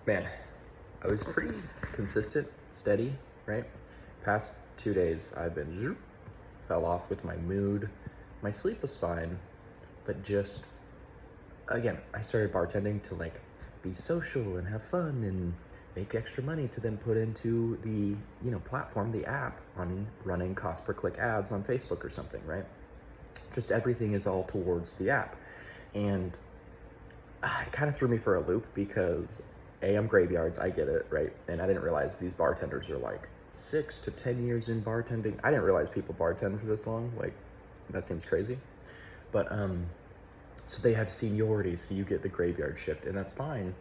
Man, I was pretty consistent, steady, right? Past 2 days, I've been fell off with my mood. My sleep was fine, but just, again, I started bartending to like be social and have fun and make extra money to then put into the, platform, the app on running cost per click ads on Facebook or something, right? Just everything is all towards the app. And it kind of threw me for a loop because I'm graveyards, I get it, right? And I didn't realize these bartenders are like 6 to 10 years in bartending. I didn't realize people bartend for this long. Like, that seems crazy. But so they have seniority, so you get the graveyard shift, and that's fine.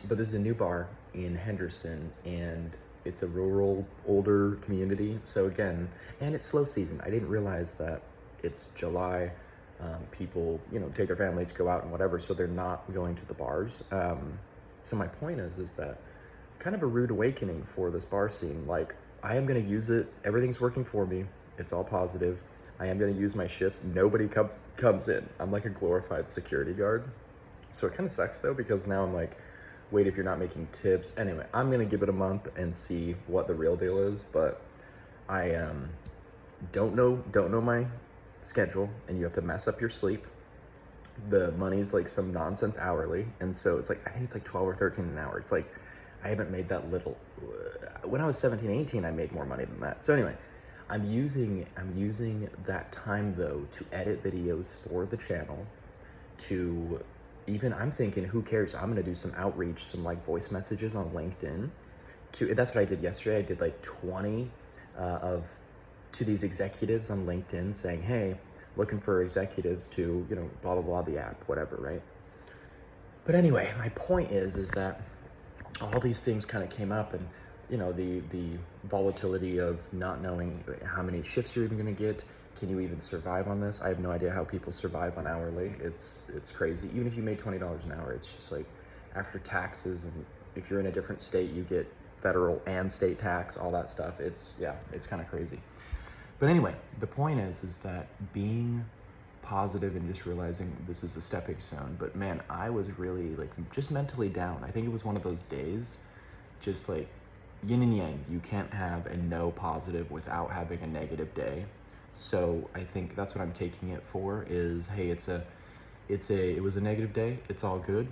But this is a new bar in Henderson, and it's a rural, older community. So again, and it's slow season. I didn't realize that it's July. People, take their families, go out and whatever, so they're not going to the bars. So my point is that kind of a rude awakening for this bar scene. Like, I am going to use it. Everything's working for me. It's all positive. I am going to use my shifts. Nobody comes in. I'm like a glorified security guard. So it kind of sucks though, because now I'm like, wait, if you're not making tips. Anyway, I'm going to give it a month and see what the real deal is. But I don't know my schedule, and you have to mess up your sleep. The money's like some nonsense hourly, and so it's like, I think it's like 12 or 13 an hour. It's like, I haven't made that little. When I was 17, 18, I made more money than that. So anyway, I'm using that time though to edit videos for the channel, to even, I'm thinking, who cares? I'm gonna do some outreach, some like voice messages on LinkedIn. That's what I did yesterday. I did like 20 to these executives on LinkedIn saying, hey, looking for executives to, blah, blah, blah, the app, whatever, right? But anyway, my point is that all these things kind of came up, and, the volatility of not knowing how many shifts you're even gonna get. Can you even survive on this? I have no idea how people survive on hourly. It's crazy. Even if you made $20 an hour, it's just like, after taxes, and if you're in a different state, you get federal and state tax, all that stuff. It's kind of crazy. But anyway, the point is that being positive and just realizing this is a stepping stone. But man, I was really like just mentally down. I think it was one of those days, just like yin and yang. You can't have a no positive without having a negative day. So I think that's what I'm taking it for is, hey, it was a negative day. It's all good.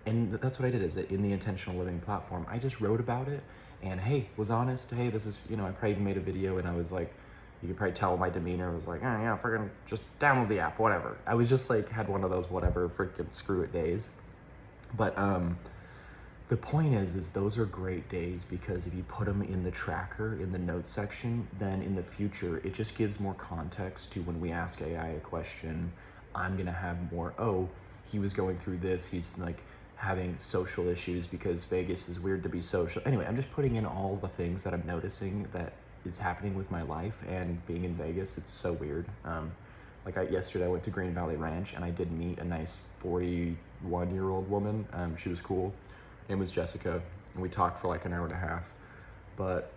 And that's what I did, is that in the Intentional Living platform, I just wrote about it. And hey, was honest. Hey, this is, I probably even made a video, and I was like, you could probably tell my demeanor was like, oh yeah, freaking just download the app, whatever. I was just like, had one of those whatever, freaking screw it days. But the point is those are great days, because if you put them in the tracker, in the notes section, then in the future, it just gives more context to when we ask AI a question. I'm gonna have more, oh, he was going through this, he's like having social issues because Vegas is weird to be social. Anyway, I'm just putting in all the things that I'm noticing that is happening with my life, and being in Vegas, it's so weird. Yesterday I went to Green Valley Ranch, and I did meet a nice 41-year-old woman. She was cool. Her name was Jessica, and we talked for like an hour and a half. But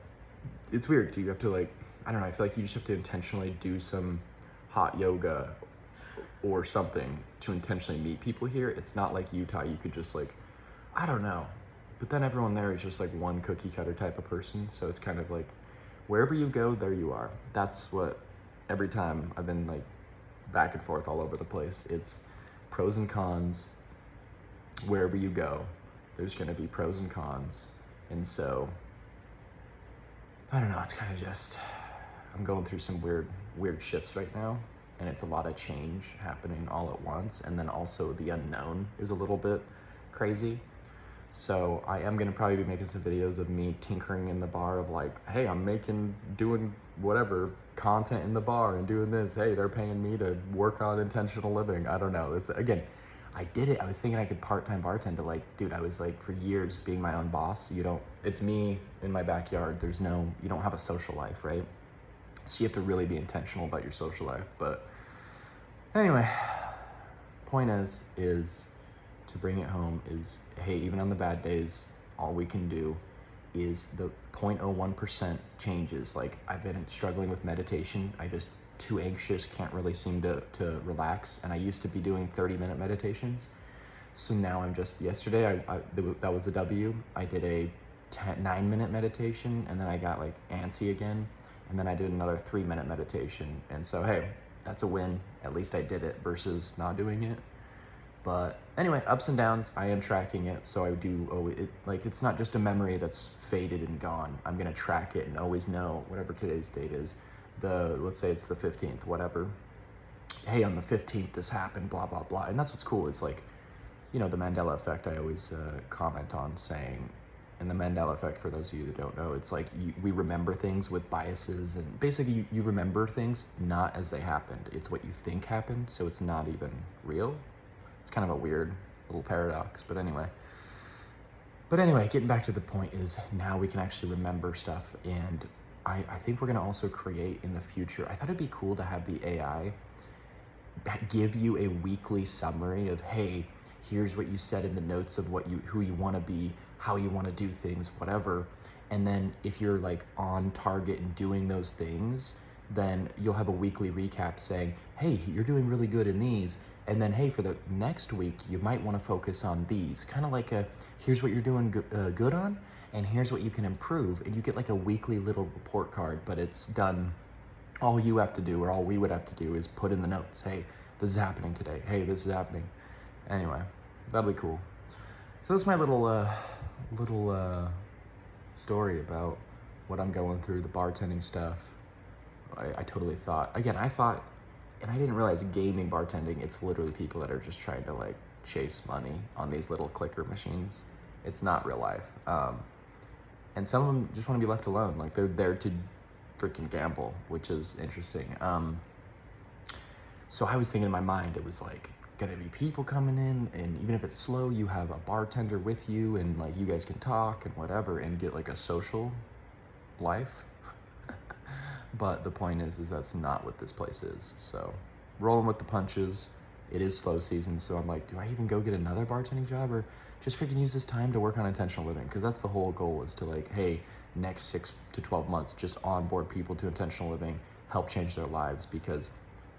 it's weird. You have to like, I don't know, I feel like you just have to intentionally do some hot yoga or something to intentionally meet people here. It's not like Utah, you could just like, I don't know. But then everyone there is just like one cookie cutter type of person. So it's kind of like, wherever you go, there you are. That's what, every time I've been like back and forth all over the place. It's pros and cons. Wherever you go, there's gonna be pros and cons. And so, I don't know, it's kind of just, I'm going through some weird shifts right now. And it's a lot of change happening all at once. And then also the unknown is a little bit crazy. So I am gonna probably be making some videos of me tinkering in the bar of like, hey, I'm doing whatever, content in the bar and doing this. Hey, they're paying me to work on intentional living. I don't know. It's, again, I did it. I was thinking I could part-time bartend to like, dude, I was like for years being my own boss. It's me in my backyard. You don't have a social life, right? So you have to really be intentional about your social life. But anyway, point is to bring it home is, hey, even on the bad days, all we can do is the 0.01% changes. Like, I've been struggling with meditation. I just too anxious, can't really seem to relax. And I used to be doing 30-minute meditations. So now I'm just, yesterday, that was a W. I did a 9-minute meditation, and then I got like antsy again, and then I did another 3-minute meditation. And so, hey, that's a win. At least I did it versus not doing it. But anyway, ups and downs, I am tracking it. So I do always, it's not just a memory that's faded and gone. I'm gonna track it and always know whatever today's date is. Let's say it's the 15th, whatever. Hey, on the 15th, this happened, blah, blah, blah. And that's what's cool is like, the Mandela effect I always comment on, saying, and the Mandela effect, for those of you that don't know, it's like we remember things with biases, and basically you remember things not as they happened. It's what you think happened, so it's not even real. It's kind of a weird little paradox, but anyway. Getting back to the point is now we can actually remember stuff, and I think we're gonna also create in the future, I thought it'd be cool to have the AI give you a weekly summary of, hey, here's what you said in the notes of who you want to be, how you want to do things, whatever. And then if you're like on target and doing those things, then you'll have a weekly recap saying, hey, you're doing really good in these. And then, hey, for the next week, you might want to focus on these. Kind of like here's what you're doing good on, and here's what you can improve. And you get like a weekly little report card, but it's done. All you have to do, or all we would have to do, is put in the notes, hey, this is happening today. Hey, this is happening. Anyway, that'll be cool. So that's my little story about what I'm going through, the bartending stuff. I totally thought, and I didn't realize gaming bartending, it's literally people that are just trying to like chase money on these little clicker machines. It's not real life. And some of them just want to be left alone. Like they're there to freaking gamble, which is interesting. So I was thinking in my mind, it was like gonna be people coming in, and even if it's slow, you have a bartender with you, and like you guys can talk and whatever and get like a social life. But the point is that's not what this place is. So rolling with the punches. It is slow season, so I'm like, do I even go get another bartending job, or just freaking use this time to work on intentional living? Because that's the whole goal, is to like, hey, next 6 to 12 months, just onboard people to intentional living, help change their lives, because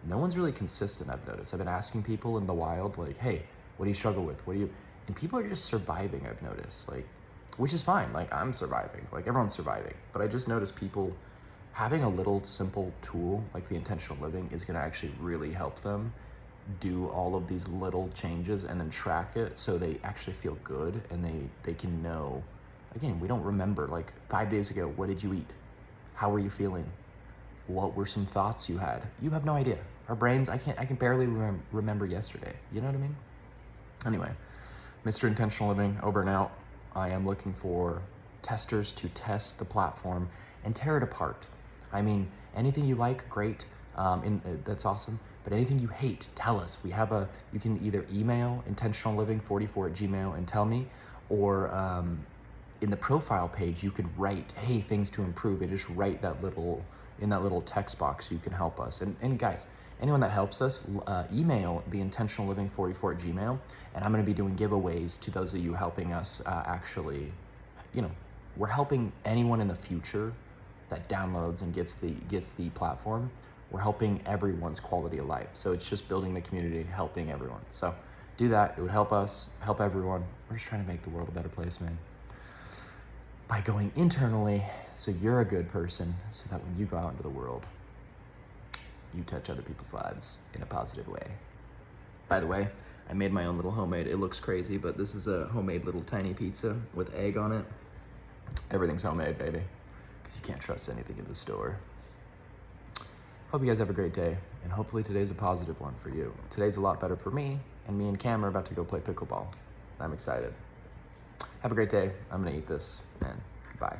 no one's really consistent, I've noticed. I've been asking people in the wild, like, hey, what do you struggle with? And people are just surviving, I've noticed, like, which is fine. Like, I'm surviving, like everyone's surviving. But I just noticed people having a little simple tool like the intentional living is gonna actually really help them do all of these little changes and then track it, so they actually feel good, and they can know. Again, we don't remember, like 5 days ago, what did you eat? How were you feeling? What were some thoughts you had? You have no idea. Our brains, I can barely remember yesterday. You know what I mean? Anyway, Mr. Intentional Living, over and out. I am looking for testers to test the platform and tear it apart. I mean, anything you like, great. That's awesome. But anything you hate, tell us. You can either email intentionalliving44@gmail.com and tell me, or in the profile page, you could write, hey, things to improve, and just write in that little text box, you can help us. And guys, anyone that helps us, email the intentionalliving44@gmail.com, and I'm gonna be doing giveaways to those of you helping us actually, we're helping anyone in the future that downloads and gets the platform. We're helping everyone's quality of life. So it's just building the community, helping everyone. So do that, it would help us, help everyone. We're just trying to make the world a better place, man. By going internally, so you're a good person, so that when you go out into the world, you touch other people's lives in a positive way. By the way, I made my own little homemade, it looks crazy, but this is a homemade little tiny pizza with egg on it. Everything's homemade, baby, because you can't trust anything in the store. Hope you guys have a great day, and hopefully today's a positive one for you. Today's a lot better for me, and me and Cam are about to go play pickleball. I'm excited. Have a great day. I'm gonna eat this, and goodbye.